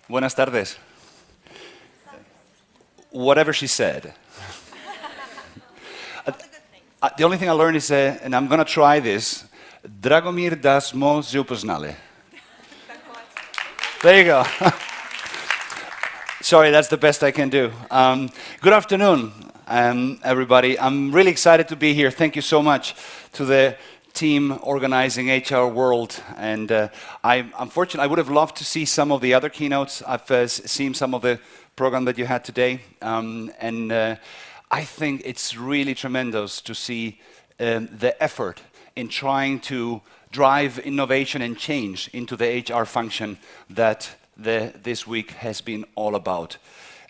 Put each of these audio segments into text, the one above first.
Buenas tardes. Whatever she said. The only thing I learned is, and I'm going to try this, Dragomir da smo se upoznali. There you go. Sorry, that's the best I can do. Good afternoon, everybody. I'm really excited to be here. Thank you so much to the team organizing HR World. And I'm fortunate. I would have loved to see some of the other keynotes. I've seen some of the program that you had today. I think it's really tremendous to see the effort in trying to drive innovation and change into the HR function that this week has been all about.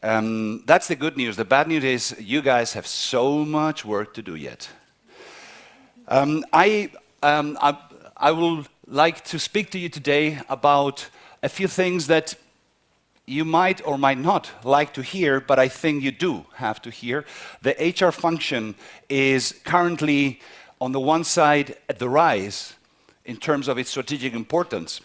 That's the good news. The bad news is you guys have so much work to do yet. I would like to speak to you today about a few things that you might or might not like to hear, but I think you do have to hear. The HR function is currently, on the one side, at the rise in terms of its strategic importance,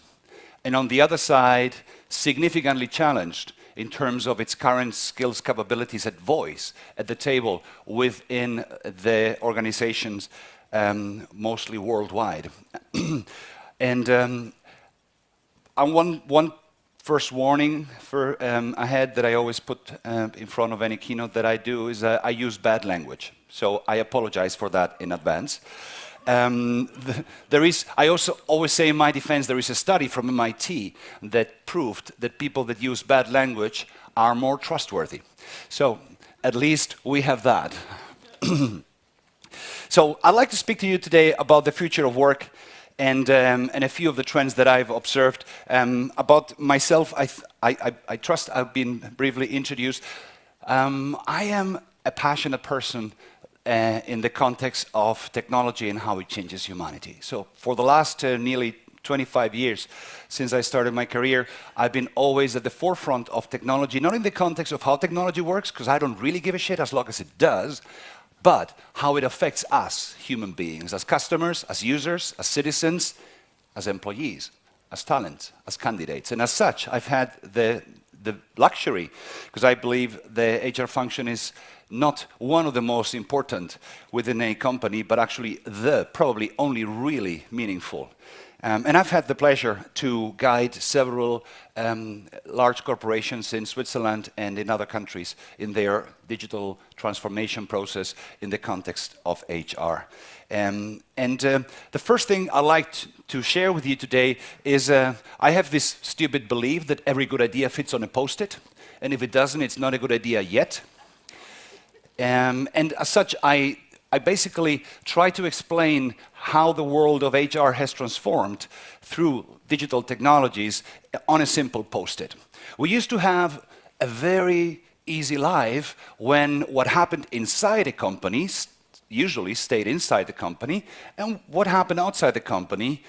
and on the other side, significantly challenged in terms of its current skills, capabilities, and voice at the table within the organizations, mostly worldwide. And one first warning for ahead that I always put in front of any keynote that I do is I use bad language. So I apologize for that in advance. I also always say in my defense, there is a study from MIT that proved that people that use bad language are more trustworthy. So at least we have that. So I'd like to speak to you today about the future of work and a few of the trends that I've observed. About myself, I trust I've been briefly introduced. I am a passionate person in the context of technology and how it changes humanity. So for the last nearly 25 years since I started my career, I've been always at the forefront of technology, not in the context of how technology works, because I don't really give a shit as long as it does, but how it affects us, human beings, as customers, as users, as citizens, as employees, as talent, as candidates. And as such, I've had the luxury, because I believe the HR function is not one of the most important within a company, but actually the probably only really meaningful. And I've had the pleasure to guide several large corporations in Switzerland and in other countries in their digital transformation process in the context of HR. The first thing I'd like to share with you today is I have this stupid belief that every good idea fits on a post-it, and if it doesn't, it's not a good idea yet. And as such, I basically try to explain how the world of HR has transformed through digital technologies on a simple post-it. We used to have a very easy life when what happened inside a company usually stayed inside the company, and what happened outside the company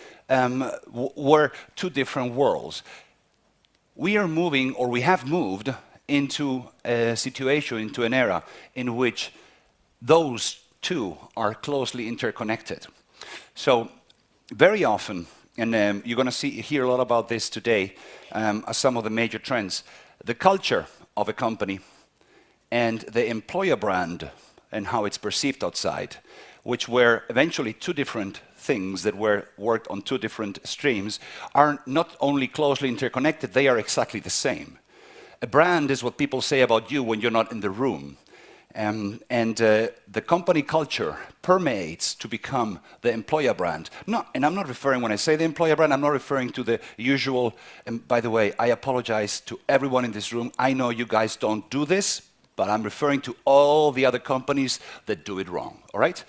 were two different worlds. We are moving, or we have moved, into a situation, into an era in which those two are closely interconnected. So very often, and you're going to hear a lot about this today, as some of the major trends, the culture of a company and the employer brand and how it's perceived outside, which were eventually two different things that were worked on two different streams, are not only closely interconnected, they are exactly the same. A brand is what people say about you when you're not in the room. The company culture permeates to become the employer brand. And I'm not referring, when I say the employer brand, I'm not referring to the usual, and by the way, I apologize to everyone in this room. I know you guys don't do this, but I'm referring to all the other companies that do it wrong, all right?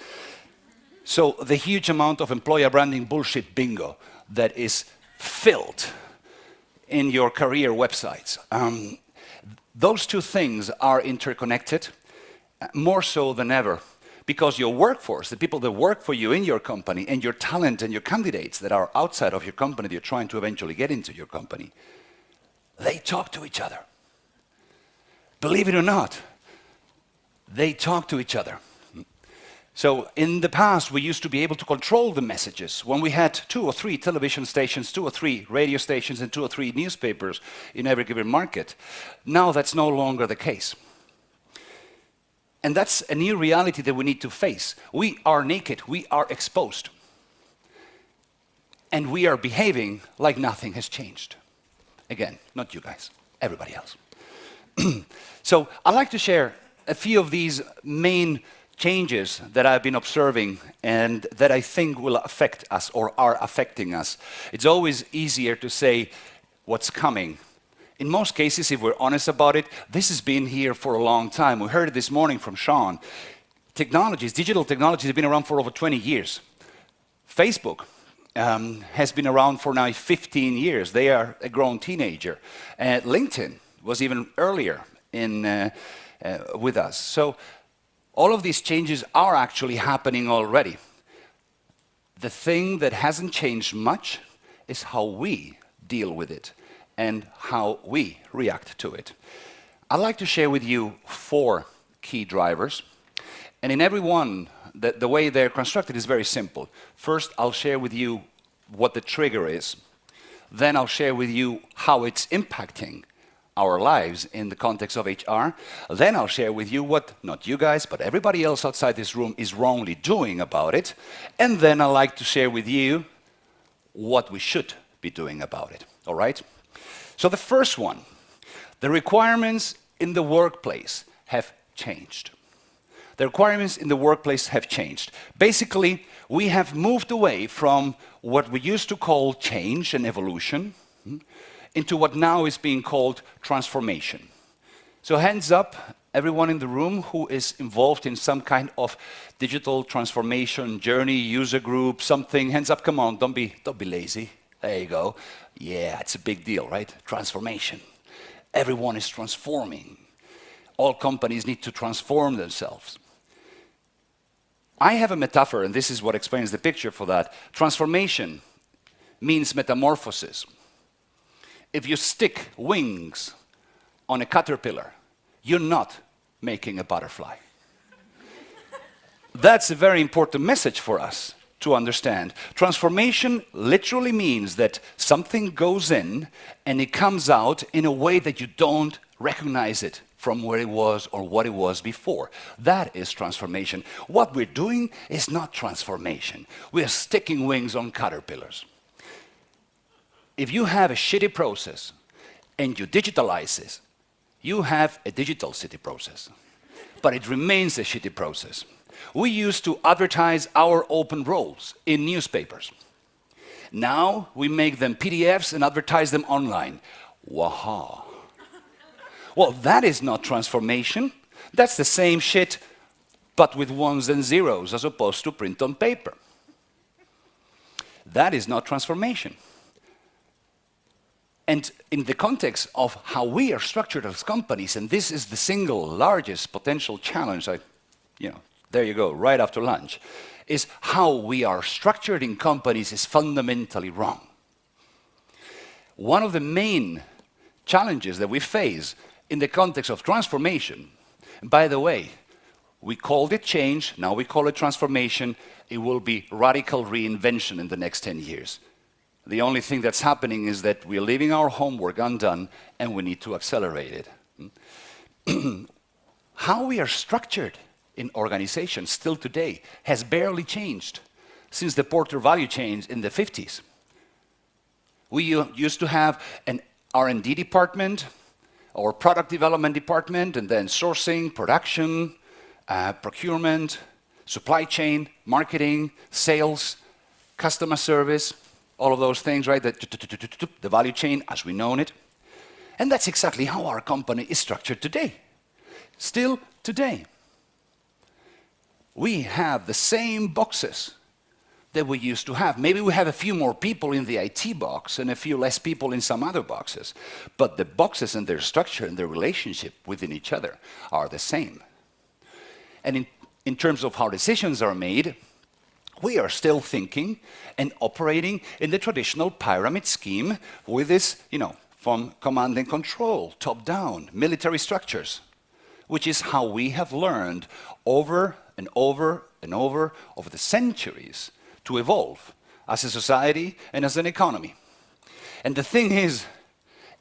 So the huge amount of employer branding bullshit bingo that is filled in your career websites. Those two things are interconnected, more so than ever, because your workforce, the people that work for you in your company, and your talent and your candidates that are outside of your company, that you're trying to eventually get into your company, they talk to each other. Believe it or not, they talk to each other. So in the past, we used to be able to control the messages when we had 2 or 3 television stations, 2 or 3 radio stations, and 2 or 3 newspapers in every given market. Now that's no longer the case. And that's a new reality that we need to face. We are naked, we are exposed. And we are behaving like nothing has changed. Again, not you guys, everybody else. So I'd like to share a few of these main changes that I've been observing and that I think will affect us or are affecting us. It's always easier to say what's coming. In most cases, if we're honest about it, this has been here for a long time. We heard it this morning from Sean. Technologies, digital technologies have been around for over 20 years. Facebook has been around for now 15 years. They are a grown teenager. LinkedIn was even earlier with us. So all of these changes are actually happening already. The thing that hasn't changed much is how we deal with it and how we react to it. I'd like to share with you 4 key drivers. And in every one, the way they're constructed is very simple. First, I'll share with you what the trigger is. Then I'll share with you how it's impacting our lives in the context of HR. Then I'll share with you what, not you guys, but everybody else outside this room is wrongly doing about it. And then I'd like to share with you what we should be doing about it, all right? So the first one, the requirements in the workplace have changed. The requirements in the workplace have changed. Basically, we have moved away from what we used to call change and evolution into what now is being called transformation. So hands up, everyone in the room who is involved in some kind of digital transformation journey, user group, something, hands up, come on, don't be lazy. There you go. Yeah, it's a big deal, right? Transformation. Everyone is transforming. All companies need to transform themselves. I have a metaphor, and this is what explains the picture for that. Transformation means metamorphosis. If you stick wings on a caterpillar, you're not making a butterfly. That's a very important message for us to understand. Transformation literally means that something goes in and it comes out in a way that you don't recognize it from where it was or what it was before. That is transformation. What we're doing is not transformation. We're sticking wings on caterpillars. If you have a shitty process and you digitalize it, you have a digital city process, but it remains a shitty process. We used to advertise our open roles in newspapers. Now we make them PDFs and advertise them online. Waha. Well, that is not transformation. That's the same shit, but with ones and zeros as opposed to print on paper. That is not transformation. And in the context of how we are structured as companies, and this is the single largest potential challenge, there you go, right after lunch, is how we are structured in companies is fundamentally wrong. One of the main challenges that we face in the context of transformation, and by the way, we called it change, now we call it transformation, it will be radical reinvention in the next 10 years. The only thing that's happening is that we're leaving our homework undone and we need to accelerate it. How we are structured in organizations still today has barely changed since the Porter value chain in the 50s. We used to have an R&D department or product development department, and then sourcing, production, procurement, supply chain, marketing, sales, customer service, all of those things, right? The value chain as we know it. And that's exactly how our company is structured today. Still today. We have the same boxes that we used to have. Maybe we have a few more people in the IT box and a few less people in some other boxes. But the boxes and their structure and their relationship within each other are the same. And in terms of how decisions are made, we are still thinking and operating in the traditional pyramid scheme with this, from command and control, top-down, military structures, which is how we have learned over and over and over the centuries to evolve as a society and as an economy. And the thing is,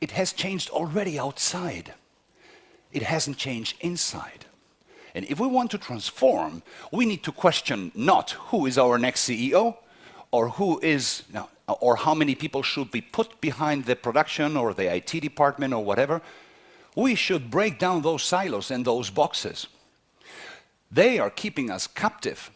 it has changed already outside. It hasn't changed inside. And if we want to transform, we need to question not who is our next CEO, or or how many people should be put behind the production or the IT department or whatever. We should break down those silos and those boxes. They are keeping us captive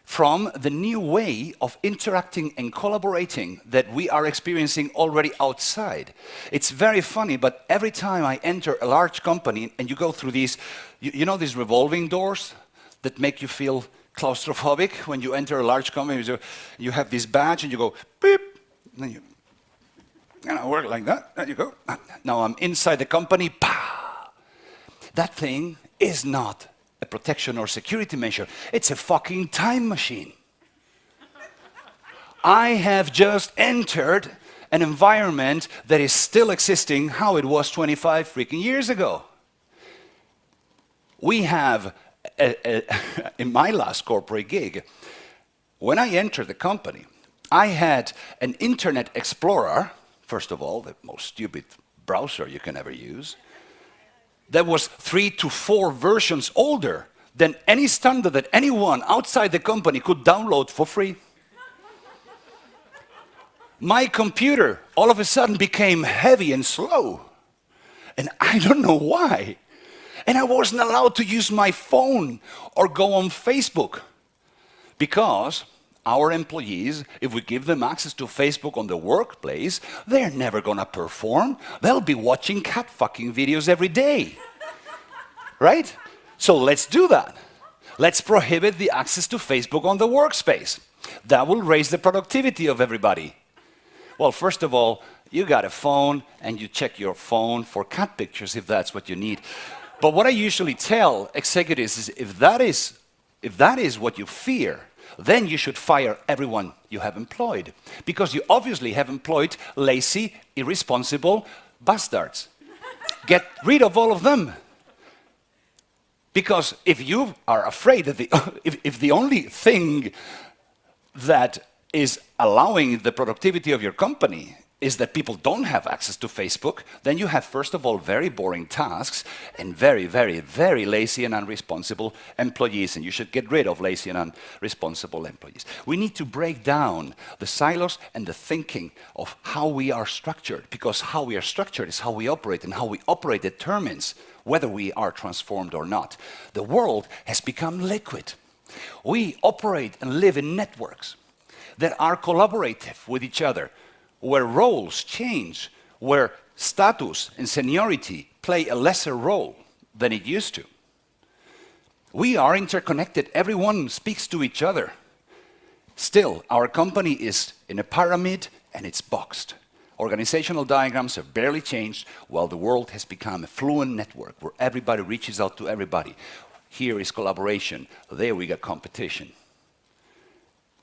from the new way of interacting and collaborating that we are experiencing already outside. It's very funny, but every time I enter a large company and you go through these, you know these revolving doors that make you feel claustrophobic when you enter a large company? You have this badge and you go, beep, and then you work like that, there you go. Now I'm inside the company, pow! That thing is not a protection or security measure. It's a fucking time machine. I have just entered an environment that is still existing how it was 25 freaking years ago. We have, in my last corporate gig, when I entered the company, I had an Internet Explorer, first of all, the most stupid browser you can ever use, that was 3 to 4 versions older than any standard that anyone outside the company could download for free. My computer all of a sudden became heavy and slow, and I don't know why. And I wasn't allowed to use my phone or go on Facebook, because our employees, if we give them access to Facebook on the workplace, they're never gonna perform. They'll be watching cat fucking videos every day. Right? So let's do that. Let's prohibit the access to Facebook on the workspace. That will raise the productivity of everybody. Well, first of all, you got a phone and you check your phone for cat pictures if that's what you need. But what I usually tell executives is if that is what you fear, then you should fire everyone you have employed, because you obviously have employed lazy, irresponsible bastards. Get rid of all of them. Because if you are afraid that if the only thing that is allowing the productivity of your company is that people don't have access to Facebook, then you have, first of all, very boring tasks and very, very, very lazy and unresponsible employees, and you should get rid of lazy and unresponsible employees. We need to break down the silos and the thinking of how we are structured, because how we are structured is how we operate, and how we operate determines whether we are transformed or not. The world has become liquid. We operate and live in networks that are collaborative with each other, where roles change, where status and seniority play a lesser role than it used to. We are interconnected. Everyone speaks to each other. Still, our company is in a pyramid and it's boxed. Organizational diagrams have barely changed, while the world has become a fluent network where everybody reaches out to everybody. Here is collaboration. There we got competition.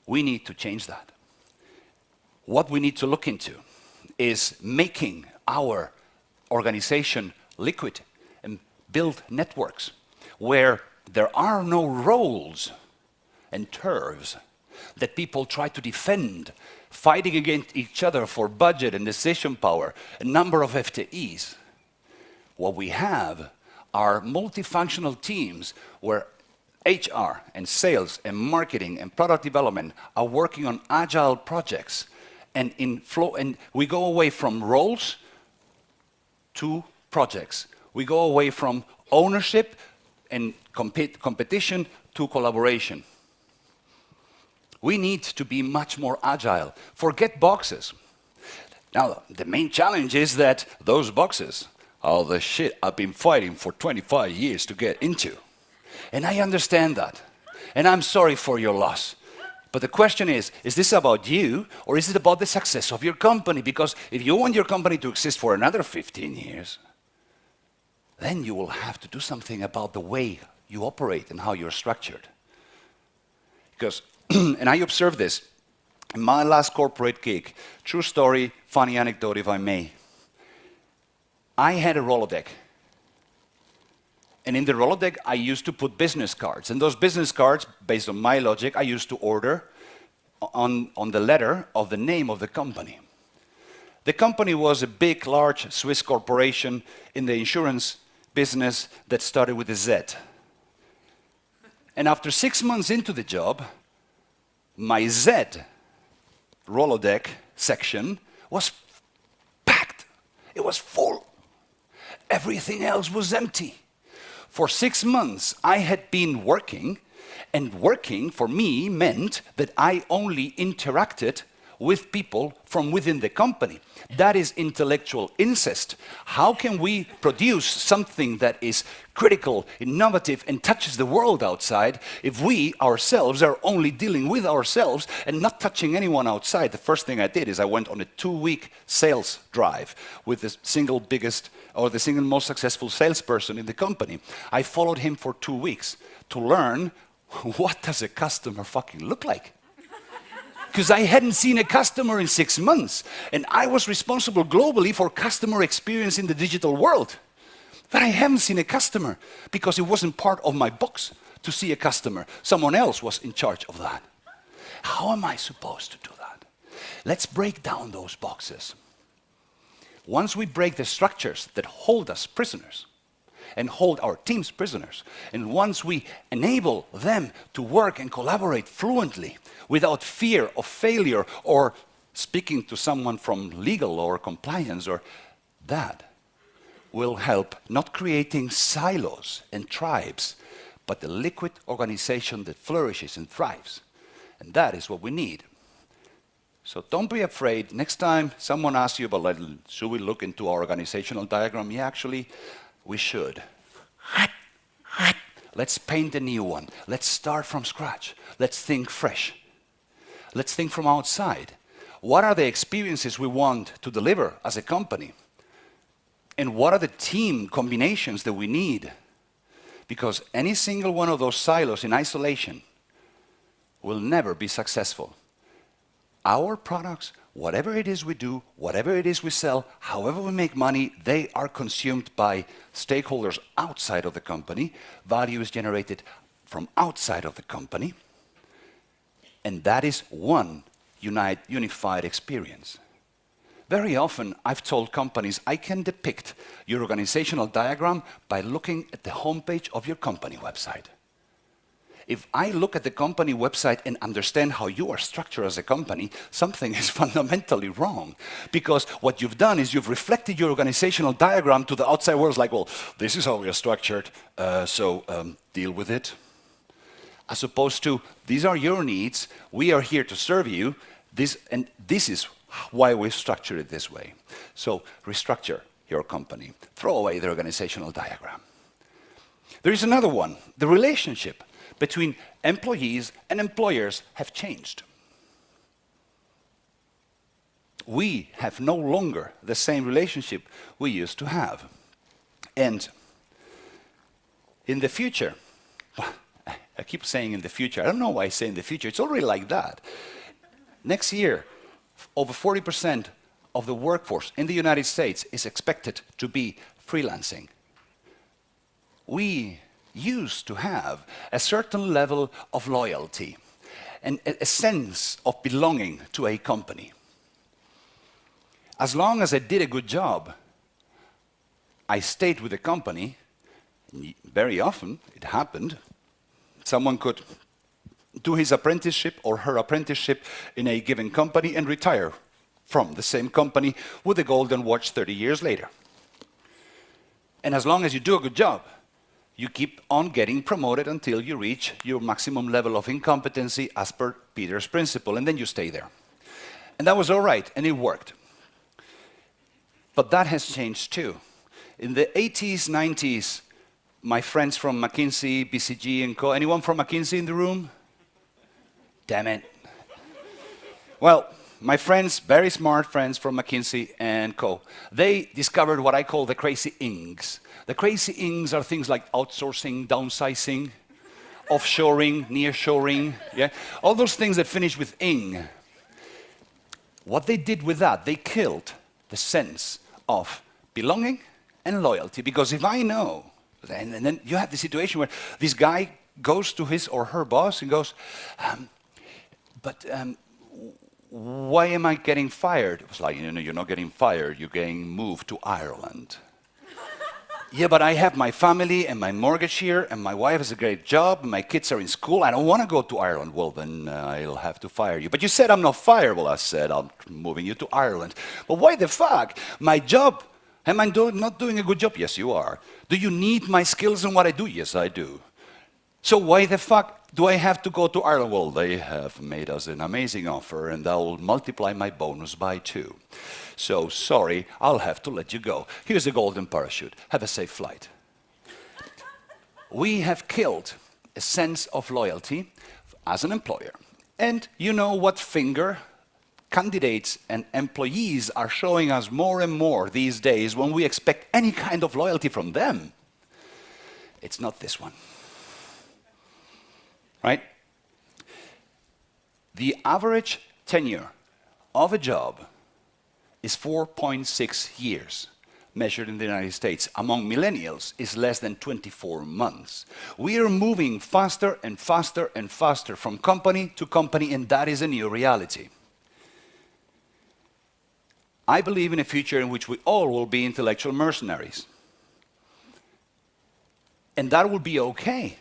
We need to change that. What we need to look into is making our organization liquid and build networks where there are no roles and turfs that people try to defend, fighting against each other for budget and decision power, a number of FTEs. What we have are multifunctional teams where HR and sales and marketing and product development are working on agile projects. And we go away from roles to projects. We go away from ownership and competition to collaboration. We need to be much more agile. Forget boxes. Now, the main challenge is that those boxes are the shit I've been fighting for 25 years to get into. And I understand that. And I'm sorry for your loss. But the question is this about you, or is it about the success of your company? Because if you want your company to exist for another 15 years, then you will have to do something about the way you operate and how you're structured. Because, and I observed this in my last corporate gig, true story, funny anecdote if I may. I had a Rolodex. And in the Rolodex, I used to put business cards. And those business cards, based on my logic, I used to order on the letter of the name of the company. The company was a big, large Swiss corporation in the insurance business that started with a Z. And after 6 months into the job, my Z Rolodex section was packed. It was full. Everything else was empty. For 6 months, I had been working, and working for me meant that I only interacted with people from within the company. That is intellectual incest. How can we produce something that is critical, innovative, and touches the world outside if we ourselves are only dealing with ourselves and not touching anyone outside? The first thing I did is I went on a 2-week sales drive with the single biggest or the single most successful salesperson in the company. I followed him for 2 weeks to learn what does a customer fucking look like. Because I hadn't seen a customer in 6 months, and I was responsible globally for customer experience in the digital world. But I haven't seen a customer because it wasn't part of my box to see a customer. Someone else was in charge of that. How am I supposed to do that? Let's break down those boxes. Once we break the structures that hold us prisoners and hold our teams prisoners, and once we enable them to work and collaborate fluently without fear of failure or speaking to someone from legal or compliance, or that will help not creating silos and tribes, but a liquid organization that flourishes and thrives. And that is what we need. So don't be afraid. Next time someone asks you about, should we look into our organizational diagram? Yeah, actually, we should. Let's paint a new one. Let's start from scratch. Let's think fresh. Let's think from outside. What are the experiences we want to deliver as a company? And what are the team combinations that we need? Because any single one of those silos in isolation will never be successful. Our products, whatever it is we do, whatever it is we sell, however we make money, they are consumed by stakeholders outside of the company. Value is generated from outside of the company. And that is one unified experience. Very often, I've told companies, I can depict your organizational diagram by looking at the homepage of your company website. If I look at the company website and understand how you are structured as a company, something is fundamentally wrong. Because what you've done is you've reflected your organizational diagram to the outside world, like, well, this is how we are structured, so deal with it. As opposed to, these are your needs, we are here to serve you, this is why we structure it this way. So restructure your company. Throw away the organizational diagram. There is another one. The relationship between employees and employers have changed. We have no longer the same relationship we used to have. And in the future, I keep saying in the future, I don't know why I say in the future, it's already like that. Next year, over 40% of the workforce in the United States is expected to be freelancing. We used to have a certain level of loyalty and a sense of belonging to a company. As long as I did a good job, I stayed with the company. Very often, it happened, someone could do his apprenticeship or her apprenticeship in a given company and retire from the same company with a golden watch 30 years later. And as long as you do a good job, you keep on getting promoted until you reach your maximum level of incompetency as per Peter's principle, and then you stay there. And that was all right, and it worked. But that has changed too. In the 80s, 90s, my friends from McKinsey, BCG and co, anyone from McKinsey in the room? Damn it. Well, my friends, very smart friends from McKinsey and co, they discovered what I call the crazy ings. The crazy ings are things like outsourcing, downsizing, offshoring, nearshoring, yeah? All those things that finish with ing. What they did with that, they killed the sense of belonging and loyalty. Because if I know And then you have the situation where this guy goes to his or her boss and goes, why am I getting fired? It was like, you're not getting fired, you're getting moved to Ireland. Yeah, but I have my family and my mortgage here, and my wife has a great job, and my kids are in school. I don't want to go to Ireland. Well, then I'll have to fire you. But you said I'm not fireable. I said I'm moving you to Ireland. But why the fuck? My job, am I not doing a good job? Yes, you are. Do you need my skills and what I do? Yes, I do. So why the fuck do I have to go to Ireland? Well, they have made us an amazing offer, and I'll multiply my bonus by 2. So sorry, I'll have to let you go. Here's a golden parachute. Have a safe flight. We have killed a sense of loyalty as an employer. And you know what finger candidates and employees are showing us more and more these days when we expect any kind of loyalty from them? It's not this one. Right? The average tenure of a job is 4.6 years, measured in the United States. Among millennials, is less than 24 months. We are moving faster and faster and faster from company to company, and that is a new reality. I believe in a future in which we all will be intellectual mercenaries. And that will be okay.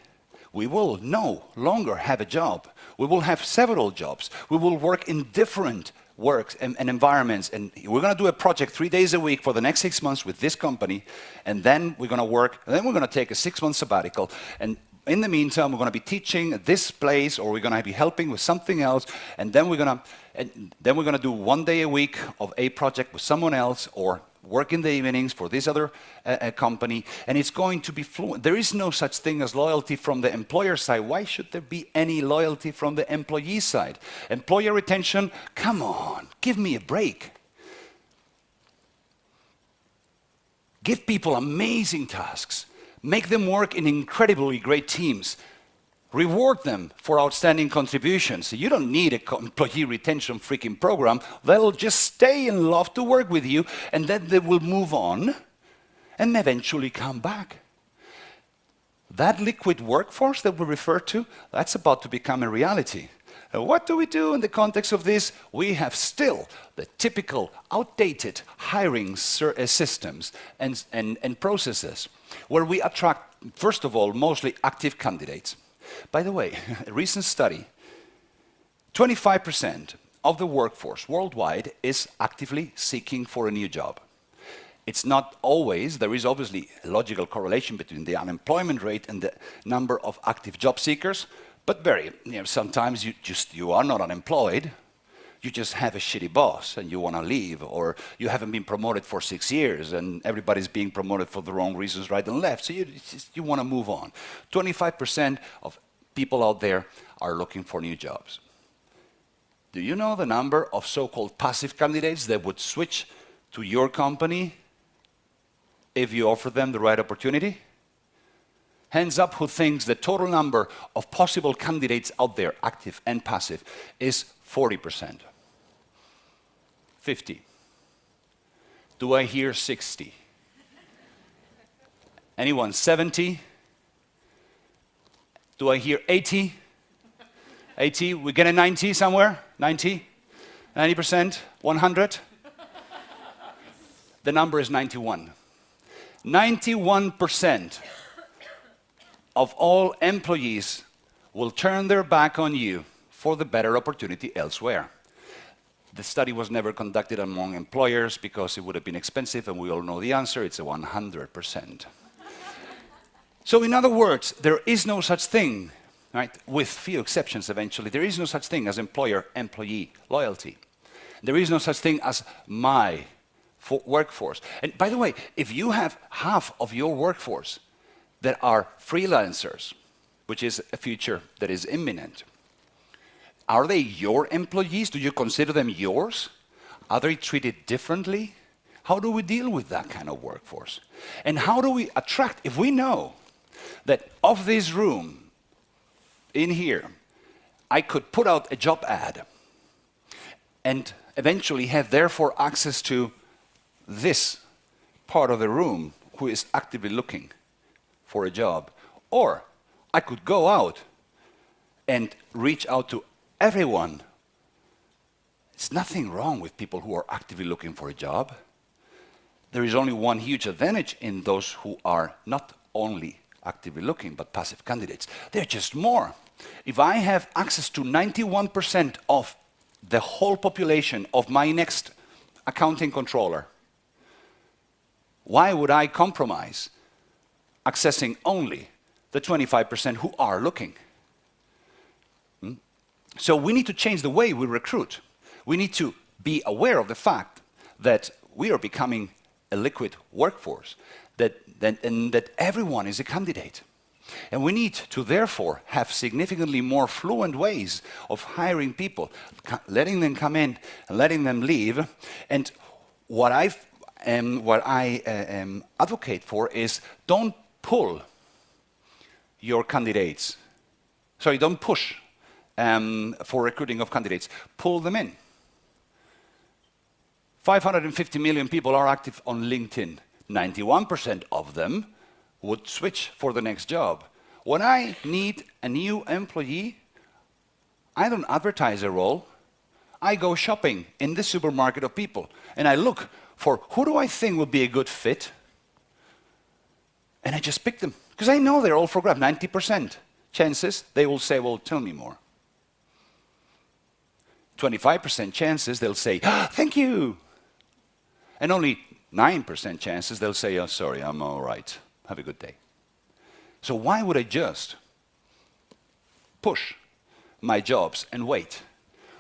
We will no longer have a job. We will have several jobs. We will work in different works and environments. And we're going to do a project 3 days a week for the next 6 months with this company. And then we're going to work. And then we're going to take a 6-month sabbatical. And in the meantime, we're going to be teaching at this place, or we're going to be helping with something else. And then we're going to do 1 day a week of a project with someone else, or work in the evenings for this other company, and it's going to be fluent. There is no such thing as loyalty from the employer side. Why should there be any loyalty from the employee side? Employer retention, come on, give me a break. Give people amazing tasks. Make them work in incredibly great teams. Reward them for outstanding contributions. You don't need an employee retention freaking program. They'll just stay and love to work with you, and then they will move on and eventually come back. That liquid workforce that we refer to, that's about to become a reality. And what do we do in the context of this? We have still the typical outdated hiring systems and processes where we attract, first of all, mostly active candidates. By the way, a recent study, 25% of the workforce worldwide is actively seeking for a new job. It's not always, there is obviously a logical correlation between the unemployment rate and the number of active job seekers, but sometimes you are not unemployed, you just have a shitty boss and you want to leave, or you haven't been promoted for 6 years and everybody's being promoted for the wrong reasons right and left, so you want to move on. 25% of people out there are looking for new jobs. Do you know the number of so-called passive candidates that would switch to your company if you offer them the right opportunity? Hands up who thinks the total number of possible candidates out there, active and passive, is 40%. 50. Do I hear 60? Anyone? 70? Do I hear 80? 80? We get a 90 somewhere? 90? 90%? 100? The number is 91. 91% of all employees will turn their back on you for the better opportunity elsewhere. The study was never conducted among employers because it would have been expensive, and we all know the answer. It's a 100%. So in other words, there is no such thing, right, with few exceptions eventually, there is no such thing as employer-employee loyalty. There is no such thing as my workforce. And by the way, if you have half of your workforce that are freelancers, which is a future that is imminent, are they your employees? Do you consider them yours? Are they treated differently? How do we deal with that kind of workforce? And how do we attract, if we know that of this room in here, I could put out a job ad and eventually have therefore access to this part of the room who is actively looking for a job. Or I could go out and reach out to everyone. There's nothing wrong with people who are actively looking for a job. There is only one huge advantage in those who are not only actively looking, but passive candidates. They're just more. If I have access to 91% of the whole population of my next accounting controller, why would I compromise accessing only the 25% who are looking? So we need to change the way we recruit. We need to be aware of the fact that we are becoming a liquid workforce, and that everyone is a candidate. And we need to therefore have significantly more fluent ways of hiring people, letting them come in and letting them leave. And what I advocate for is don't pull your candidates. Sorry, don't push for recruiting of candidates. Pull them in. 550 million people are active on LinkedIn. 91% of them would switch for the next job. When I need a new employee, I don't advertise a role. I go shopping in the supermarket of people, and I look for who do I think would be a good fit, and I just pick them, because I know they're all for grabs. 90% chances they will say, well, tell me more. 25% chances they'll say, thank you. And only 9% chances they'll say, oh, sorry, I'm all right. Have a good day. So why would I just push my jobs and wait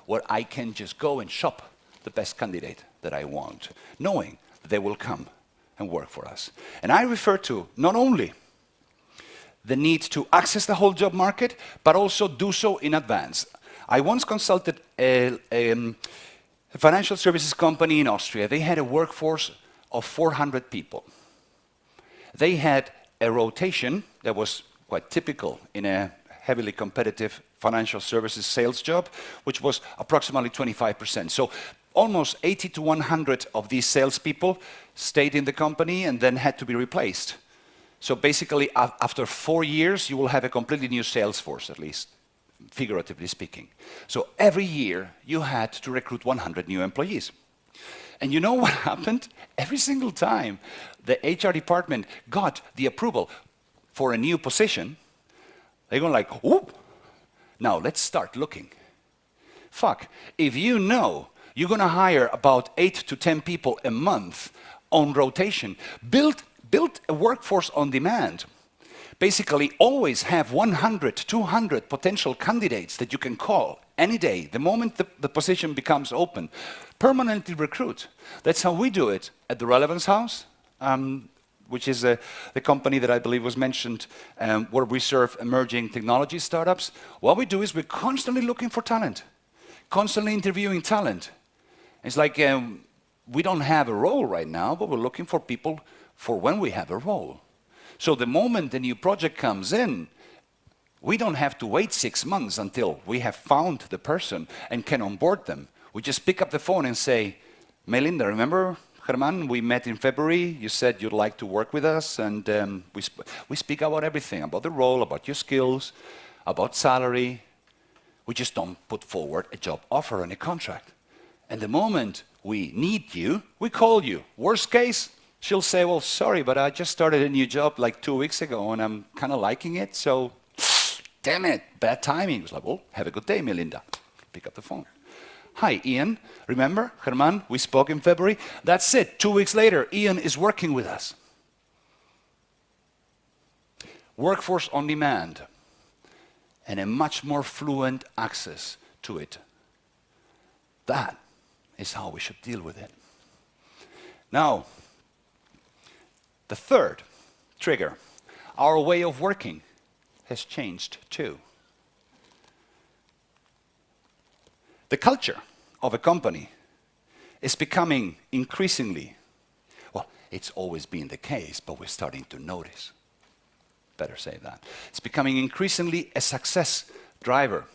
where I can just go and shop the best candidate that I want, knowing that they will come and work for us? And I refer to not only the need to access the whole job market, but also do so in advance. I once consulted a financial services company in Austria. They had a workforce of 400 people. They had a rotation that was quite typical in a heavily competitive financial services sales job, which was approximately 25%. So almost 80 to 100 of these salespeople stayed in the company and then had to be replaced. So basically, after 4 years, you will have a completely new sales force, at least figuratively speaking. So every year, you had to recruit 100 new employees. And you know what happened? Every single time the HR department got the approval for a new position, they go like, whoop, now let's start looking. Fuck, if you know you're going to hire about 8 to 10 people a month on rotation, build a workforce on demand. Basically, always have 100, 200 potential candidates that you can call any day, the moment the position becomes open. Permanently recruit. That's how we do it at the Relevance House, which is the company that I believe was mentioned, where we serve emerging technology startups. What we do is we're constantly looking for talent, constantly interviewing talent. It's like we don't have a role right now, but we're looking for people for when we have a role. So the moment a new project comes in, we don't have to wait 6 months until we have found the person and can onboard them. We just pick up the phone and say, Melinda, remember, Germán, we met in February, you said you'd like to work with us, and we speak about everything, about the role, about your skills, about salary. We just don't put forward a job offer and a contract. And the moment we need you, we call you. Worst case, she'll say, well, sorry, but I just started a new job like 2 weeks ago, and I'm kind of liking it, so damn it, bad timing. It was like, well, have a good day, Melinda. Pick up the phone. Hi, Ian. Remember, Germán, we spoke in February? That's it. 2 weeks later, Ian is working with us. Workforce on demand and a much more fluent access to it. That is how we should deal with it. Now, the third trigger, our way of working has changed too. The culture of a company is becoming increasingly, well, it's always been the case, but we're starting to notice. Better say that. It's becoming increasingly a success driver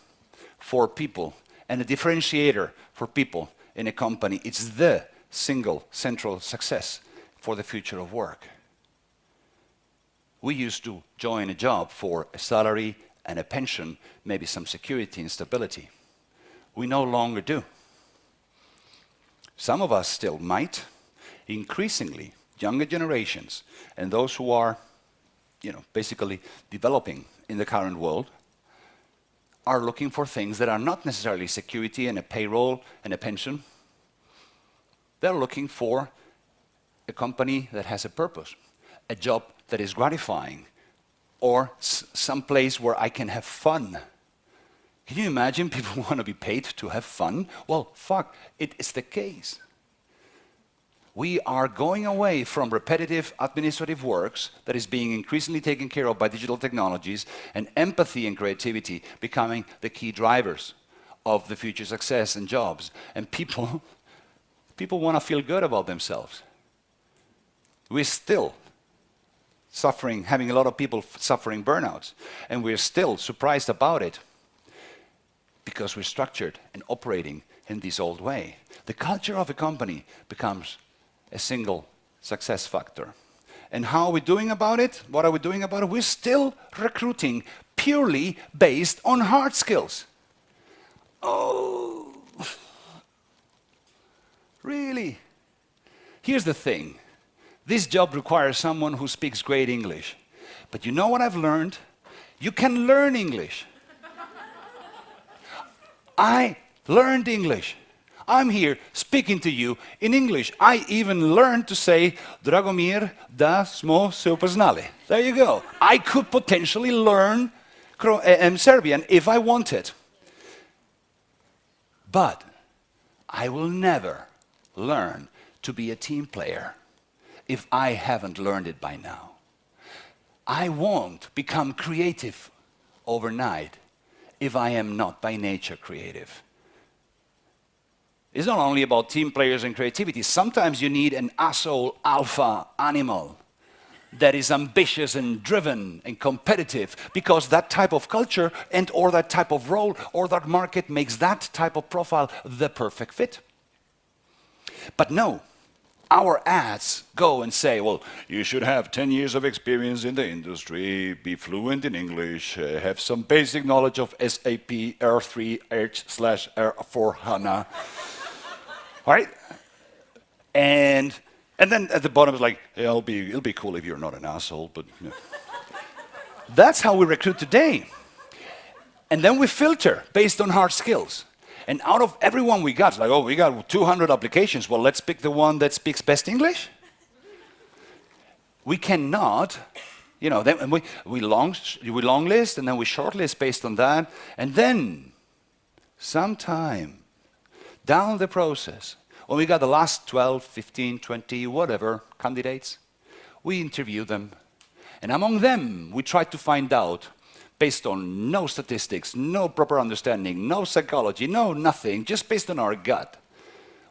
for people and a differentiator for people in a company. It's the single central success for the future of work. We used to join a job for a salary and a pension, maybe some security and stability. We no longer do. Some of us still might. Increasingly, younger generations and those who are, basically developing in the current world are looking for things that are not necessarily security and a payroll and a pension. They're looking for a company that has a purpose, a job that is gratifying, or some place where I can have fun. Can you imagine people want to be paid to have fun? Well, fuck, it's the case. We are going away from repetitive administrative works that is being increasingly taken care of by digital technologies, and empathy and creativity becoming the key drivers of the future success and jobs. And people want to feel good about themselves. We're still suffering, having a lot of people suffering burnouts, and we're still surprised about it because we're structured and operating in this old way. The culture of a company becomes a single success factor. And how are we doing about it? What are we doing about it? We're still recruiting purely based on hard skills. Oh, really? Here's the thing. This job requires someone who speaks great English. But you know what I've learned? You can learn English. I learned English. I'm here speaking to you in English. I even learned to say, Dragomir, da smo se upoznali. There you go. I could potentially learn Serbian if I wanted. But I will never learn to be a team player if I haven't learned it by now. I won't become creative overnight if I am not by nature creative. It's not only about team players and creativity. Sometimes you need an asshole alpha animal that is ambitious and driven and competitive, because that type of culture and or that type of role or that market makes that type of profile the perfect fit. But no, our ads go and say, well, you should have 10 years of experience in the industry, be fluent in English, have some basic knowledge of SAP R3H/R4 HANA. Right? And then at the bottom it's like, yeah, it'll be cool if you're not an asshole, but That's how we recruit today. And then we filter based on hard skills. And out of everyone we got, it's like, oh, we got 200 applications. Well, let's pick the one that speaks best English. We cannot, then we long list and then we short list based on that. And then sometime down the process, when we got the last 12, 15, 20, whatever candidates, we interview them. And among them, we try to find out, based on no statistics, no proper understanding, no psychology, no nothing, just based on our gut,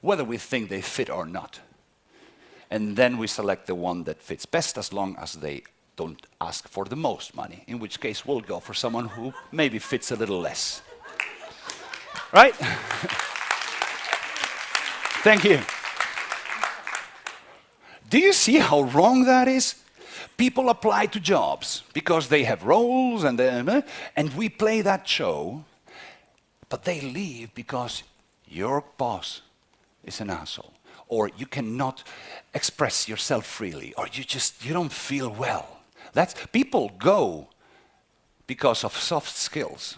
whether we think they fit or not. And then we select the one that fits best, as long as they don't ask for the most money, in which case we'll go for someone who maybe fits a little less. Right? Thank you. Do you see how wrong that is? People apply to jobs because they have roles and we play that show, but they leave because your boss is an asshole, or you cannot express yourself freely, or you don't feel well. People go because of soft skills.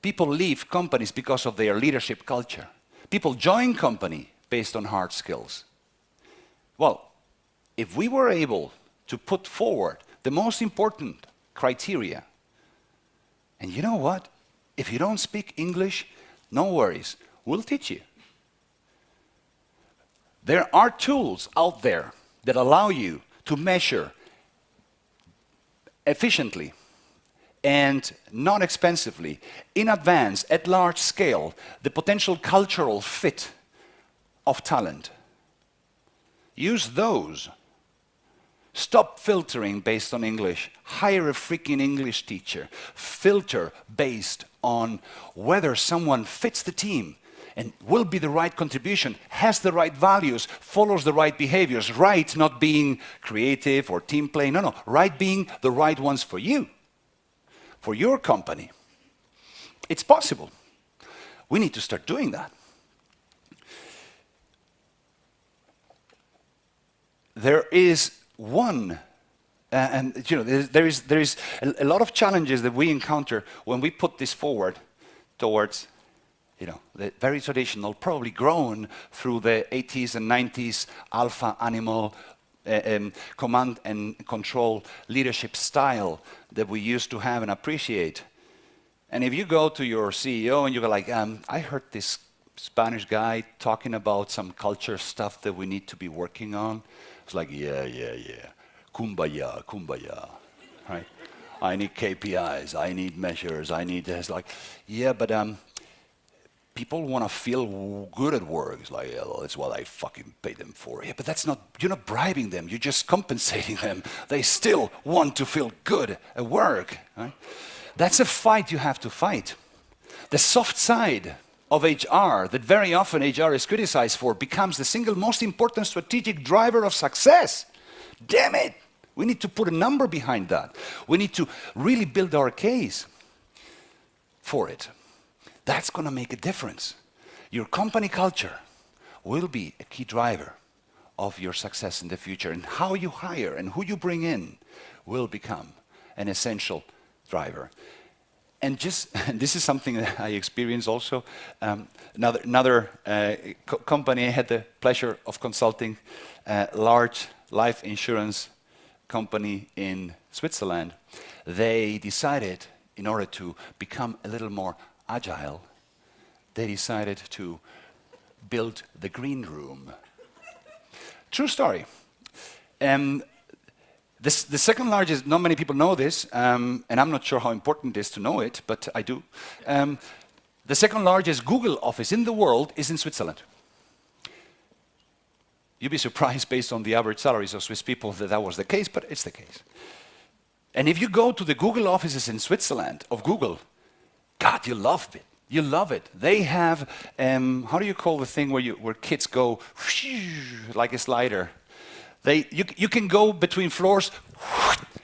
People leave companies because of their leadership culture. People join company based on hard skills. Well, if we were able to put forward the most important criteria, and you know what? If you don't speak English, no worries, we'll teach you. There are tools out there that allow you to measure efficiently and non-expensively, in advance, at large scale, the potential cultural fit of talent. Use those. Stop filtering based on English. Hire a freaking English teacher. Filter based on whether someone fits the team and will be the right contribution, has the right values, follows the right behaviors. Right not being creative or team play, no. Right being the right ones for you, for your company. It's possible. We need to start doing that. There is one, and you know, there is a lot of challenges that we encounter when we put this forward towards, you know, the very traditional, probably grown through the 80s and 90s alpha animal command and control leadership style that we used to have and appreciate. And if you go to your CEO and you go like, I heard this Spanish guy talking about some culture stuff that we need to be working on. It's like, yeah. Kumbaya, right? I need KPIs, I need measures, I need this. Like, yeah, but people want to feel good at work. It's like, yeah, well, that's what I fucking pay them for. Yeah, but that's not, you're not bribing them, you're just compensating them. They still want to feel good at work, right? That's a fight you have to fight. The soft side of HR, that very often HR is criticized for, becomes the single most important strategic driver of success. Damn it! We need to put a number behind that. We need to really build our case for it. That's going to make a difference. Your company culture will be a key driver of your success in the future, and how you hire and who you bring in will become an essential driver. And this is something that I experienced also. Another company I had the pleasure of consulting, a large life insurance company in Switzerland. They decided, in order to become a little more agile, they decided to build the green room. True story. The second largest, not many people know this, and I'm not sure how important it is to know it, but I do. The second largest Google office in the world is in Switzerland. You'd be surprised based on the average salaries of Swiss people that was the case, but it's the case. And if you go to the Google offices in Switzerland, of Google, God, you love it. You love it. They have, how do you call the thing where kids go like a slider? You can go between floors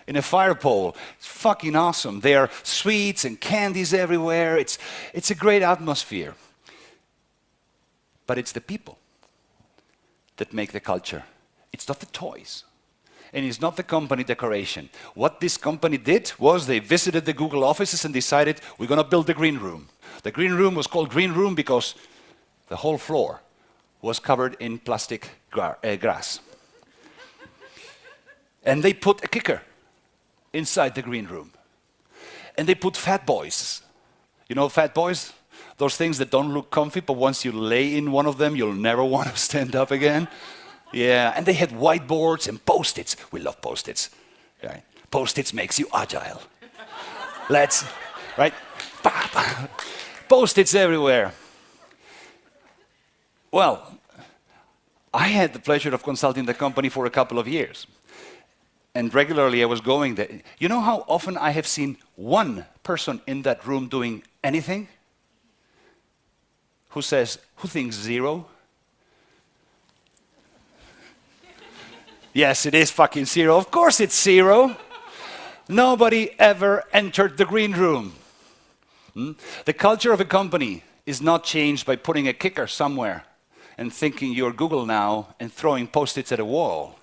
in a fire pole. It's fucking awesome. There are sweets and candies everywhere. It's a great atmosphere. But it's the people that make the culture. It's not the toys. And it's not the company decoration. What this company did was they visited the Google offices and decided, we're going to build the green room. The green room was called green room because the whole floor was covered in plastic grass. And they put a kicker inside the green room. And they put fat boys. You know fat boys? Those things that don't look comfy, but once you lay in one of them, you'll never want to stand up again. Yeah, and they had whiteboards and Post-its. We love Post-its. Right? Post-its makes you agile. Right? Post-its everywhere. Well, I had the pleasure of consulting the company for a couple of years. And regularly I was going there. You know how often I have seen one person in that room doing anything? Who thinks zero? Yes, it is fucking zero. Of course it's zero. Nobody ever entered the green room. The culture of a company is not changed by putting a kicker somewhere and thinking you're Google now and throwing Post-its at a wall.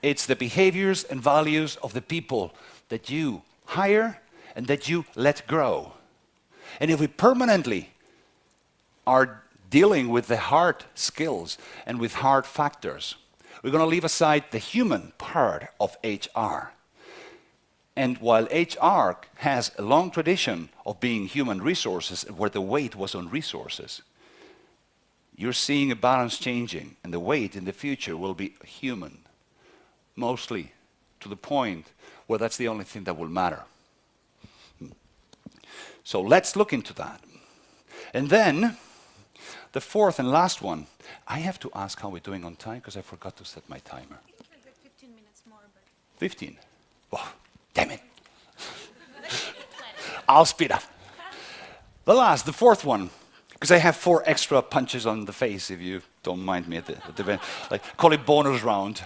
It's the behaviors and values of the people that you hire and that you let grow. And if we permanently are dealing with the hard skills and with hard factors, we're going to leave aside the human part of HR. And while HR has a long tradition of being human resources, where the weight was on resources, you're seeing a balance changing, and the weight in the future will be human, mostly to the point where that's the only thing that will matter. So let's look into that. And then, the fourth and last one, I have to ask how we're doing on time, because I forgot to set my timer. I think we've got 15 minutes more. But 15? Oh, damn it. I'll speed up. The fourth one, Because I have 4 extra punches on the face, if you don't mind me at the event. Like, call it bonus round.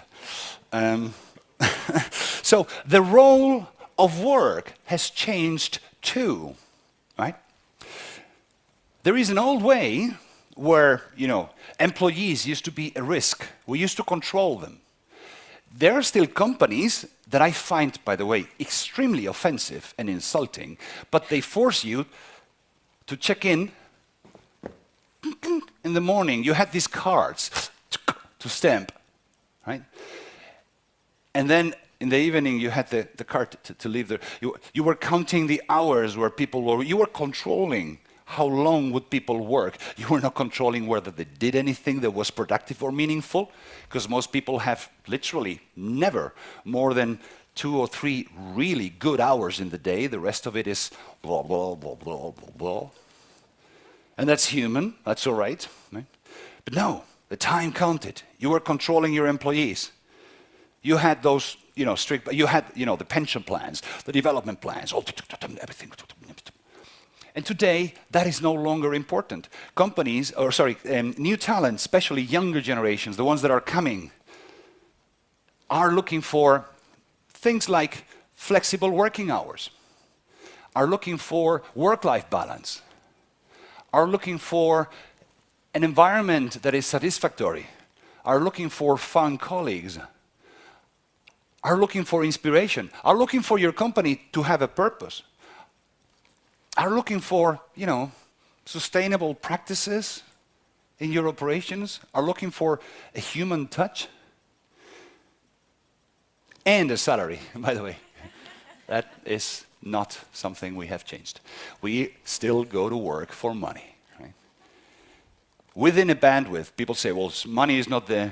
So the role of work has changed too, right? There is an old way where, employees used to be a risk. We used to control them. There are still companies that I find, by the way, extremely offensive and insulting, but they force you to check in the morning. You had these cards to stamp, right? And then in the evening, you had the card to leave there. You were counting the hours where people were. You were controlling how long would people work. You were not controlling whether they did anything that was productive or meaningful, because most people have literally never more than 2 or 3 really good hours in the day. The rest of it is blah, blah, blah, blah, blah, blah. And that's human. That's all right. But no, the time counted. You were controlling your employees. You had those, strict, you had, the pension plans, the development plans, everything. And today, that is no longer important. New talent, especially younger generations, the ones that are coming, are looking for things like flexible working hours, are looking for work-life balance, are looking for an environment that is satisfactory, are looking for fun colleagues, are looking for inspiration, are looking for your company to have a purpose, are looking for, sustainable practices in your operations, are looking for a human touch, and a salary, by the way. That is not something we have changed. We still go to work for money. Right? Within a bandwidth, people say, well, money is not the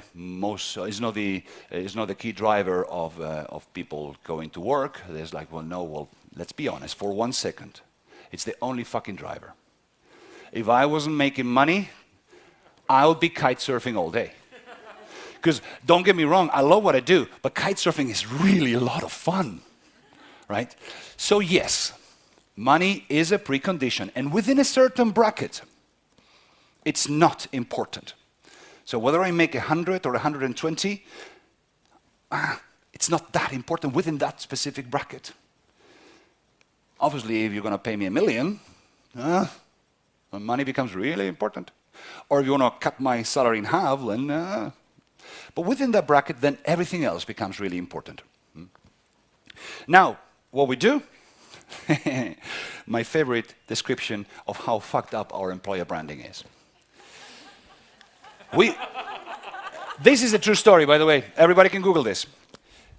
key driver of people going to work. There's like, let's be honest, for 1 second. It's the only fucking driver. If I wasn't making money, I would be kite surfing all day. Because don't get me wrong, I love what I do, but kite surfing is really a lot of fun, right? So yes, money is a precondition, and within a certain bracket, it's not important. So whether I make 100 or 120, it's not that important within that specific bracket. Obviously, if you're going to pay me $1 million, money becomes really important. Or if you want to cut my salary in half, then... But within that bracket, then everything else becomes really important. Now, what we do, my favorite description of how fucked up our employer branding is. This is a true story, by the way. Everybody can Google this.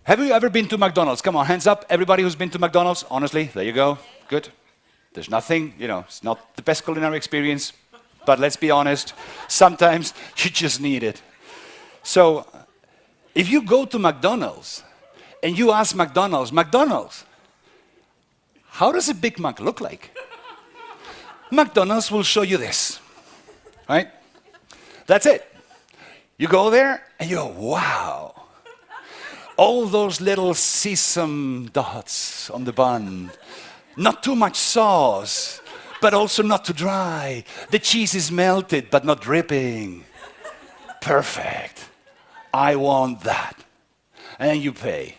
Have you ever been to McDonald's? Come on, hands up. Everybody who's been to McDonald's, honestly, there you go. Good. There's nothing, it's not the best culinary experience, but let's be honest, sometimes you just need it. So, if you go to McDonald's and you ask McDonald's, how does a Big Mac look like? McDonald's will show you this, right? That's it. You go there and you go, wow. All those little sesame dots on the bun. Not too much sauce, but also not too dry. The cheese is melted, but not dripping. Perfect. I want that. And then you pay.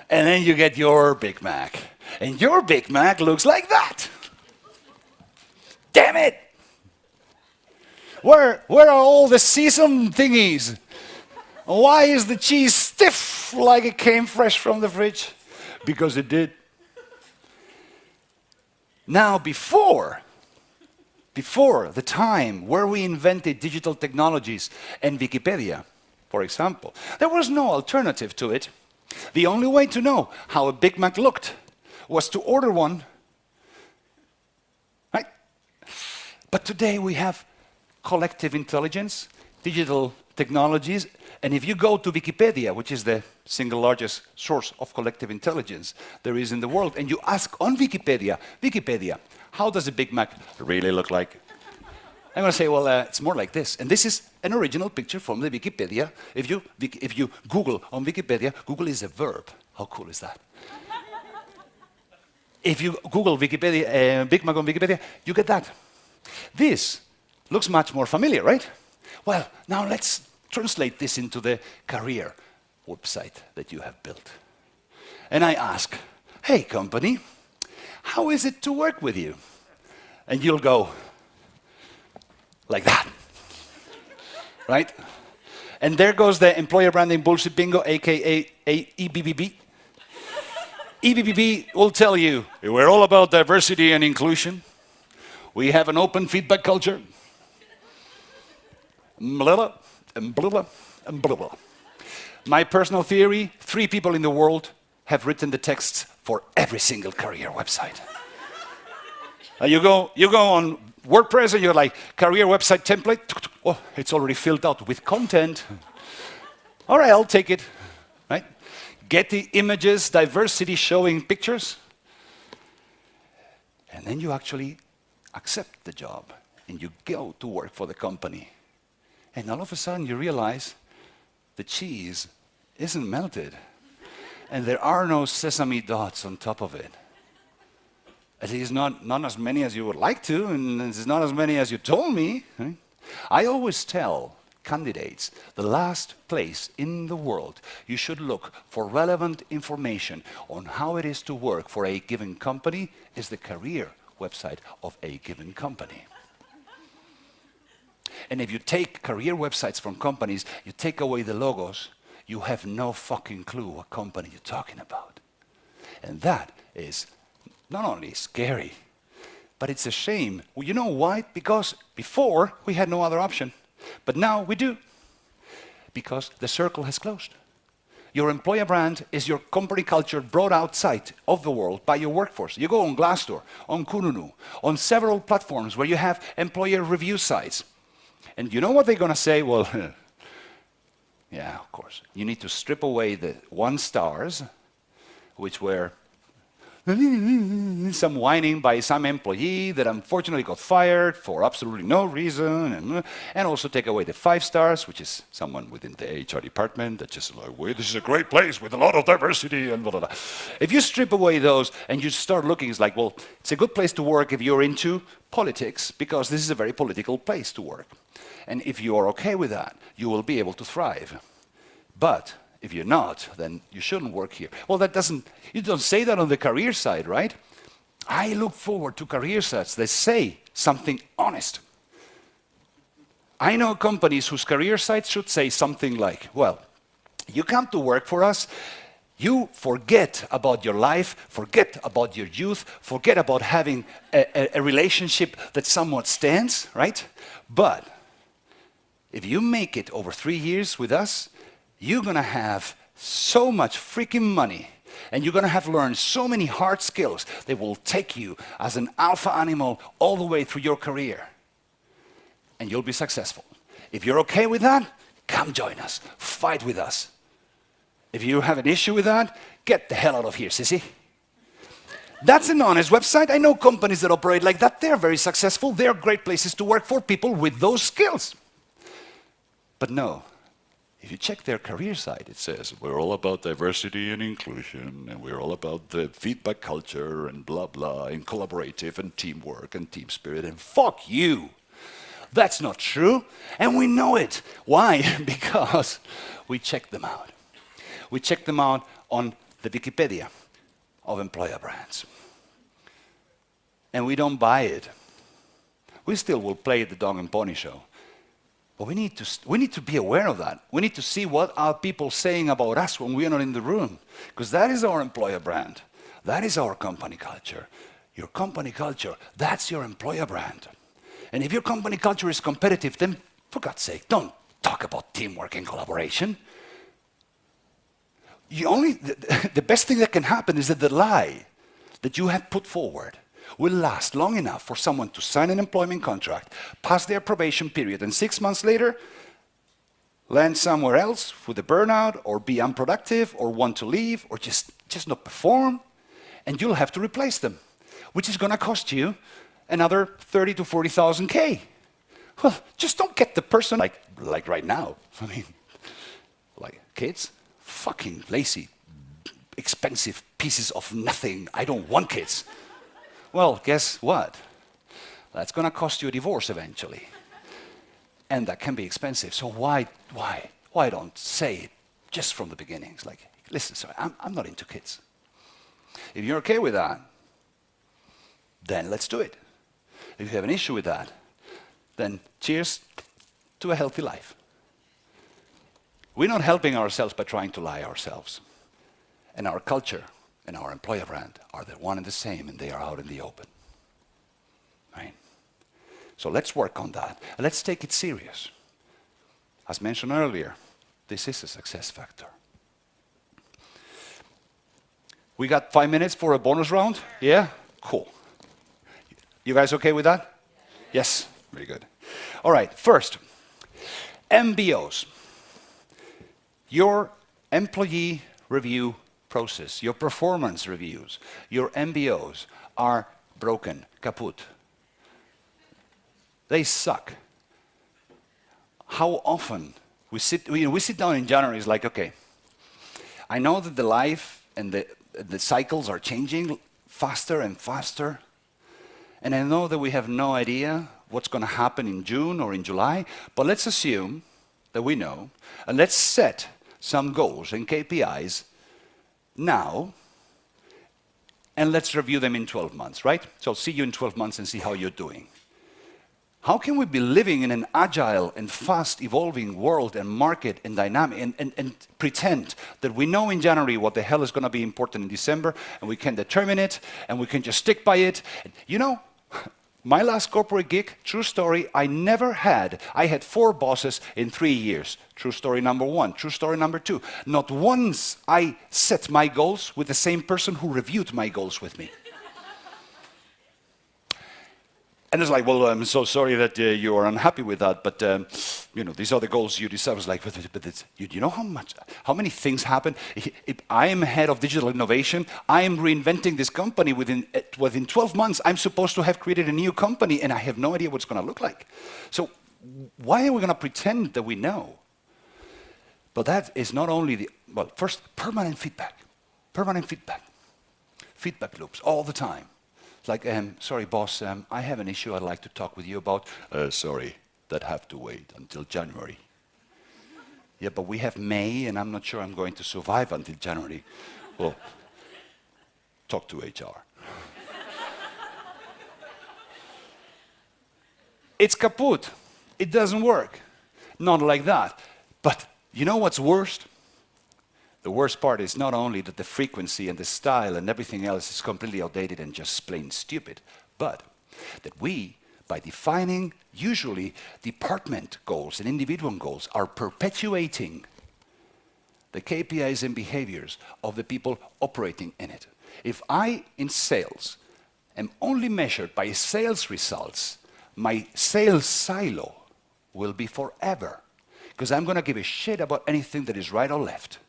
And then you get your Big Mac. And your Big Mac looks like that. Damn it! Where are all the sesame thingies? Why is the cheese stiff like it came fresh from the fridge? Because it did. Now, before the time where we invented digital technologies and Wikipedia, for example, there was no alternative to it. The only way to know how a Big Mac looked was to order one, right? But today we have collective intelligence, digital technologies, and if you go to Wikipedia, which is the single largest source of collective intelligence there is in the world, and you ask on Wikipedia, how does a Big Mac really look like? I'm going to say, well, it's more like this. And this is an original picture from the Wikipedia. If you Google on Wikipedia, Google is a verb. How cool is that? If you Google Wikipedia, Big Mac on Wikipedia, you get that. This looks much more familiar, right? Well, now let's translate this into the career website that you have built. And I ask, hey company, how is it to work with you? And you'll go like that, right? And there goes the employer branding bullshit bingo, aka EBBB. EBBB will tell you, we're all about diversity and inclusion. We have an open feedback culture. Blah, blah, and blah, blah, and blah, blah. My personal theory, 3 people in the world have written the texts for every single career website. You go on WordPress and you're like, career website template. Oh, it's already filled out with content. All right, I'll take it. Right? Get the images, diversity showing pictures. And then you actually accept the job and you go to work for the company. And all of a sudden you realize the cheese isn't melted. And there are no sesame dots on top of it. At least not as many as you would like to, and it's not as many as you told me. Right? I always tell candidates, the last place in the world you should look for relevant information on how it is to work for a given company is the career website of a given company. And if you take career websites from companies, you take away the logos, you have no fucking clue what company you're talking about. And that is not only scary, but it's a shame. Well, you know why? Because before we had no other option, but now we do. Because the circle has closed. Your employer brand is your company culture brought outside of the world by your workforce. You go on Glassdoor, on Kununu, on several platforms where you have employer review sites. And you know what they're going to say? Well, yeah, of course. You need to strip away the 1 stars, which were some whining by some employee that unfortunately got fired for absolutely no reason, and also take away the 5 stars, which is someone within the HR department that just like, well, this is a great place with a lot of diversity and blah, blah, blah. If you strip away those and you start looking, it's like, well, it's a good place to work if you're into politics, because this is a very political place to work. And if you are okay with that, you will be able to thrive. But if you're not, then you shouldn't work here. Well, you don't say that on the career side, right? I look forward to career sites that say something honest. I know companies whose career sites should say something like, well, you come to work for us, you forget about your life, forget about your youth, forget about having a relationship that somewhat stands, right? But if you make it over 3 years with us, you're going to have so much freaking money, and you're going to have learned so many hard skills that will take you as an alpha animal all the way through your career. And you'll be successful. If you're okay with that, come join us. Fight with us. If you have an issue with that, get the hell out of here, sissy. That's an honest website. I know companies that operate like that. They're very successful. They're great places to work for people with those skills. But no, if you check their career site, it says, we're all about diversity and inclusion, and we're all about the feedback culture, and blah, blah, and collaborative, and teamwork, and team spirit, and fuck you. That's not true, and we know it. Why? Because we check them out. We check them out on the Wikipedia of employer brands. And we don't buy it. We still will play the dog and pony show. But we need to be aware of that. We need to see what are people saying about us when we are not in the room. Because that is our employer brand. That is our company culture. Your company culture, that's your employer brand. And if your company culture is competitive, then for God's sake, don't talk about teamwork and collaboration. The best thing that can happen is that the lie that you have put forward will last long enough for someone to sign an employment contract, pass their probation period, and 6 months later, land somewhere else with a burnout, or be unproductive, or want to leave, or just not perform, and you'll have to replace them, which is going to cost you another 30 to 40,000 K. Well, just don't get the person like right now. I mean, like kids, fucking lazy, expensive pieces of nothing. I don't want kids. Well, guess what? That's going to cost you a divorce eventually. And that can be expensive. So why don't say it just from the beginning? It's like, listen, sorry, I'm not into kids. If you're okay with that, then let's do it. If you have an issue with that, then cheers to a healthy life. We're not helping ourselves by trying to lie ourselves. And our culture and our employer brand are the one and the same, and they are out in the open. Right? So let's work on that. And let's take it serious. As mentioned earlier, this is a success factor. We got 5 minutes for a bonus round? Yeah? Cool. You guys okay with that? Yes? Very good. All right, first, MBOs. Your employee review process, your performance reviews, your MBOs are broken, kaput. They suck. How often we sit down in January, it's like, okay, I know that the life and the cycles are changing faster and faster, and I know that we have no idea what's going to happen in June or in July, but let's assume that we know, and let's set some goals and KPIs now, and let's review them in 12 months, right? So see you in 12 months and see how you're doing. How can we be living in an agile and fast evolving world and market and dynamic and pretend that we know in January what the hell is going to be important in December, and we can determine it and we can just stick by it? You know, my last corporate gig, true story, I had 4 bosses in 3 years. True story number 1, true story number 2. Not once I set my goals with the same person who reviewed my goals with me. And it's like, well, I'm so sorry that you are unhappy with that, but these are the goals you decide. I was like, but you know how many things happen? If I am head of digital innovation, I am reinventing this company within 12 months. I'm supposed to have created a new company, and I have no idea what it's going to look like. So why are we going to pretend that we know? But that is not only first, permanent feedback. Feedback loops all the time. Like, sorry, boss, I have an issue I'd like to talk with you about. Sorry, that have to wait until January. Yeah, but we have May, and I'm not sure I'm going to survive until January. Well, talk to HR. It's kaput. It doesn't work. Not like that. But you know what's worst? The worst part is not only that the frequency and the style and everything else is completely outdated and just plain stupid, but that we, by defining usually department goals and individual goals, are perpetuating the KPIs and behaviors of the people operating in it. If I, in sales, am only measured by sales results, my sales silo will be forever, because I'm going to give a shit about anything that is right or left.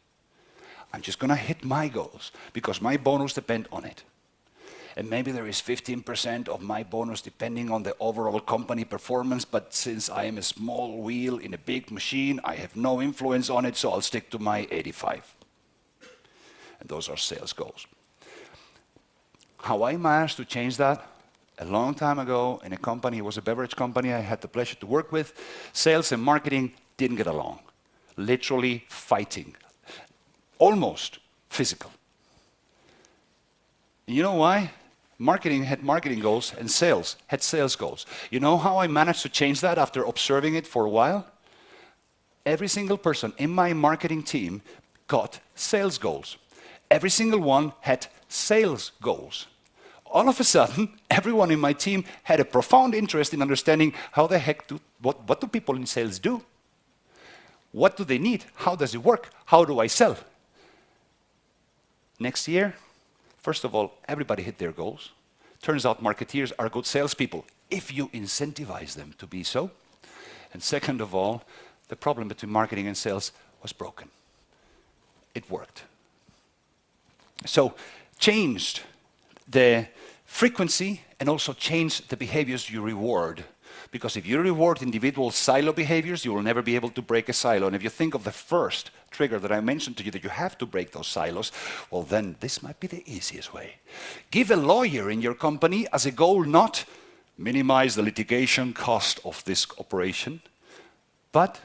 I'm just going to hit my goals because my bonus depends on it. And maybe there is 15% of my bonus depending on the overall company performance, but since I am a small wheel in a big machine, I have no influence on it, so I'll stick to my 85. And those are sales goals. How I managed to change that? A long time ago in a company, it was a beverage company I had the pleasure to work with, sales and marketing didn't get along. Literally fighting. Almost physical. You know why? Marketing had marketing goals and sales had sales goals. You know how I managed to change that after observing it for a while? Every single person in my marketing team got sales goals. Every single one had sales goals. All of a sudden, everyone in my team had a profound interest in understanding how the heck what do people in sales do? What do they need? How does it work? How do I sell? Next year, first of all, everybody hit their goals. Turns out marketeers are good salespeople if you incentivize them to be so. And second of all, the problem between marketing and sales was broken. It worked. So changed the frequency and also changed the behaviors you reward. Because if you reward individual silo behaviors, you will never be able to break a silo. And if you think of the first trigger that I mentioned to you, that you have to break those silos, well then this might be the easiest way. Give a lawyer in your company as a goal not minimize the litigation cost of this operation, but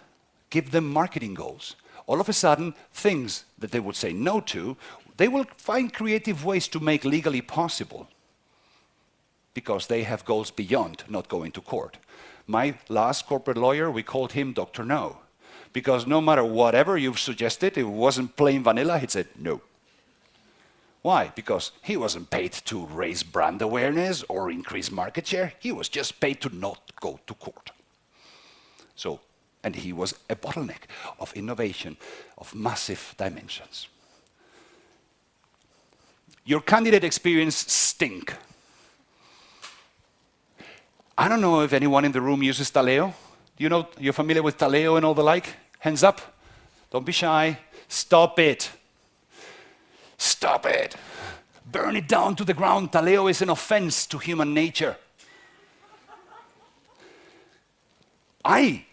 give them marketing goals. All of a sudden, things that they would say no to, they will find creative ways to make legally possible because they have goals beyond not going to court. My last corporate lawyer, we called him Dr. No, because no matter whatever you've suggested, it wasn't plain vanilla, he said no. Why? Because he wasn't paid to raise brand awareness or increase market share. He was just paid to not go to court. So, and he was a bottleneck of innovation of massive dimensions. Your candidate experience stink. I don't know if anyone in the room uses Taleo. You know, you're familiar with Taleo and all the like? Hands up. Don't be shy. Stop it. Stop it. Burn it down to the ground. Taleo is an offense to human nature.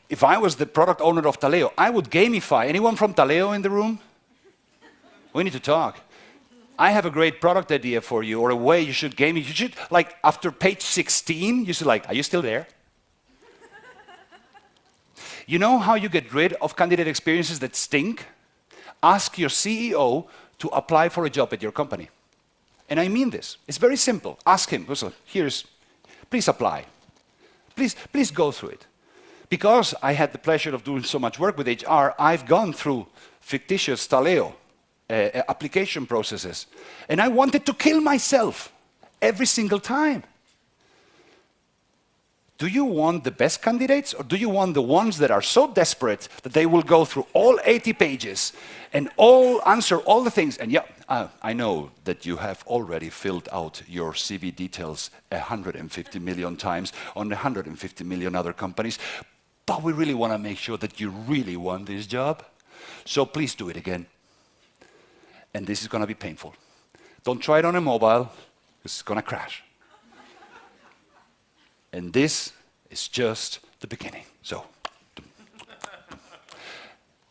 If I was the product owner of Taleo, I would gamify. Anyone from Taleo in the room? We need to talk. I have a great product idea for you, or a way you should game it. You should, like, after page 16, you should are you still there? You know how you get rid of candidate experiences that stink? Ask your CEO to apply for a job at your company. And I mean this. It's very simple. Ask him, please apply. Please go through it. Because I had the pleasure of doing so much work with HR, I've gone through fictitious Taleo application processes. And I wanted to kill myself every single time. Do you want the best candidates, or do you want the ones that are so desperate that they will go through all 80 pages and answer all the things? And I know that you have already filled out your CV details 150 million times on 150 million other companies, but we really want to make sure that you really want this job. So please do it again. And this is going to be painful. Don't try it on a mobile, it's going to crash. And this is just the beginning. So,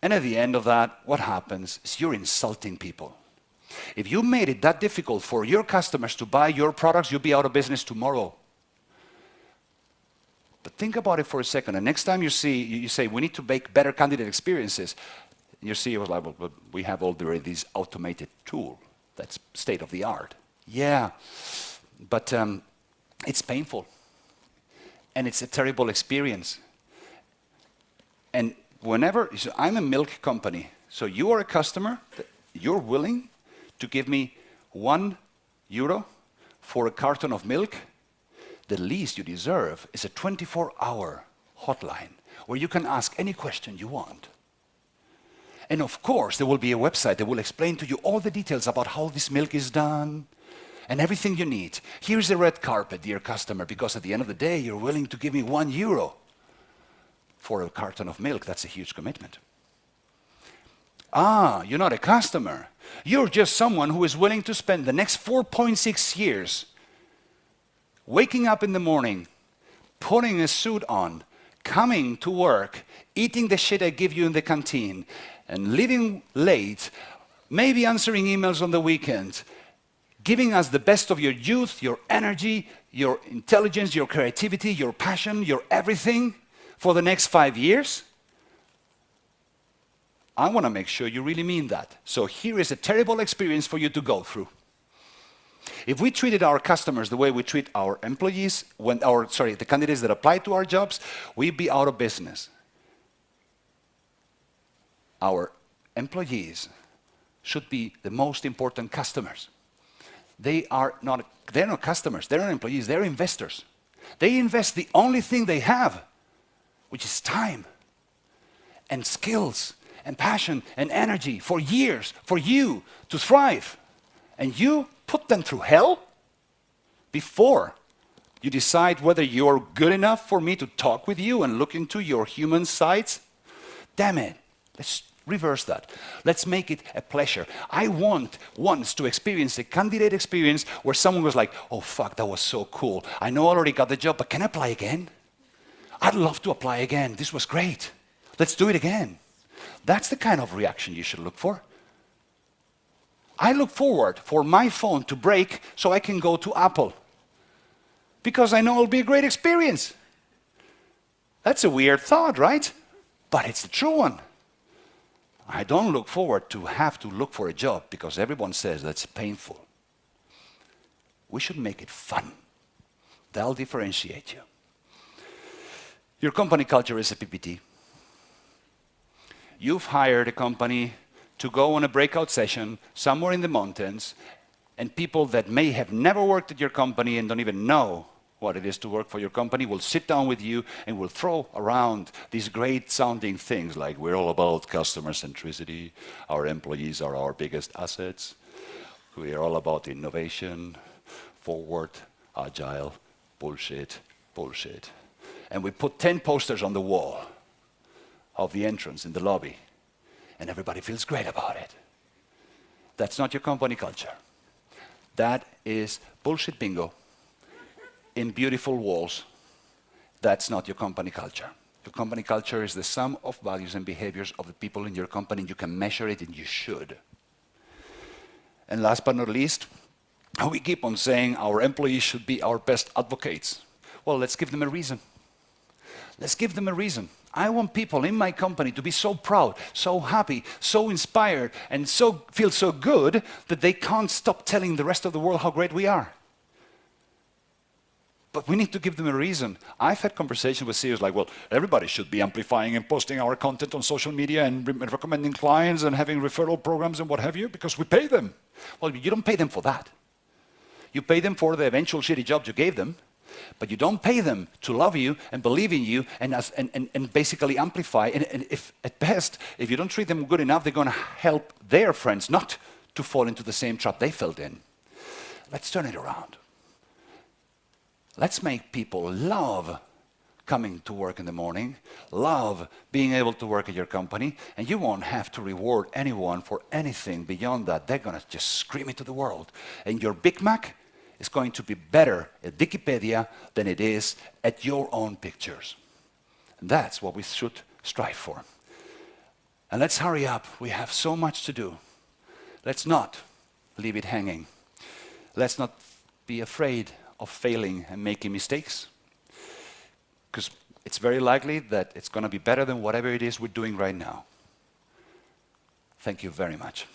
and at the end of that, what happens is you're insulting people. If you made it that difficult for your customers to buy your products, you'll be out of business tomorrow. But think about it for a second. And next time you say, we need to make better candidate experiences, your CEO was like, well, we have already this automated tool that's state of the art. Yeah, but it's painful. And it's a terrible experience. And I'm a milk company, so you are a customer, you're willing to give me €1 for a carton of milk, the least you deserve is a 24-hour hotline where you can ask any question you want. And of course, there will be a website that will explain to you all the details about how this milk is done, and everything you need. Here's a red carpet, dear customer, because at the end of the day, you're willing to give me €1 for a carton of milk. That's a huge commitment. You're not a customer. You're just someone who is willing to spend the next 4.6 years waking up in the morning, putting a suit on, coming to work, eating the shit I give you in the canteen, and leaving late, maybe answering emails on the weekend, giving us the best of your youth, your energy, your intelligence, your creativity, your passion, your everything for the next 5 years? I want to make sure you really mean that. So here is a terrible experience for you to go through. If we treated our customers the way we treat our employees, the candidates that apply to our jobs, we'd be out of business. Our employees should be the most important customers. They're not customers, they're not employees, they're investors. They invest the only thing they have, which is time and skills and passion and energy for years for you to thrive. And you put them through hell before you decide whether you're good enough for me to talk with you and look into your human sides. Damn it. Let's reverse that. Let's make it a pleasure. I want once to experience a candidate experience where someone was like, oh fuck, that was so cool. I know I already got the job, but can I apply again? I'd love to apply again. This was great. Let's do it again. That's the kind of reaction you should look for. I look forward for my phone to break so I can go to Apple. because I know it'll be a great experience. That's a weird thought, right? But it's the true one. I don't look forward to have to look for a job because everyone says that's painful. We should make it fun. That'll differentiate you. Your company culture is a PPT. You've hired a company to go on a breakout session somewhere in the mountains, and people that may have never worked at your company and don't even know what it is to work for your company will sit down with you and will throw around these great sounding things like we're all about customer centricity, our employees are our biggest assets, we are all about innovation, forward, agile, bullshit, bullshit. And we put 10 posters on the wall of the entrance in the lobby, and everybody feels great about it. That's not your company culture. That is bullshit bingo in beautiful walls. That's not your company culture. Your company culture is the sum of values and behaviors of the people in your company. You can measure it, and you should. And last but not least, we keep on saying our employees should be our best advocates. Well, let's give them a reason. Let's give them a reason. I want people in my company to be so proud, so happy, so inspired, and feel so good that they can't stop telling the rest of the world how great we are. But we need to give them a reason. I've had conversations with CEOs like, well, everybody should be amplifying and posting our content on social media and recommending clients and having referral programs and what have you, because we pay them. Well, you don't pay them for that. You pay them for the eventual shitty job you gave them, but you don't pay them to love you and believe in you and basically amplify. And if at best, if you don't treat them good enough, they're going to help their friends not to fall into the same trap they fell in. Let's turn it around. Let's make people love coming to work in the morning, love being able to work at your company, and you won't have to reward anyone for anything beyond that. They're going to just scream it to the world. And your Big Mac is going to be better at Wikipedia than it is at your own pictures. And that's what we should strive for. And let's hurry up. We have so much to do. Let's not leave it hanging. Let's not be afraid of failing and making mistakes, because it's very likely that it's going to be better than whatever it is we're doing right now. Thank you very much.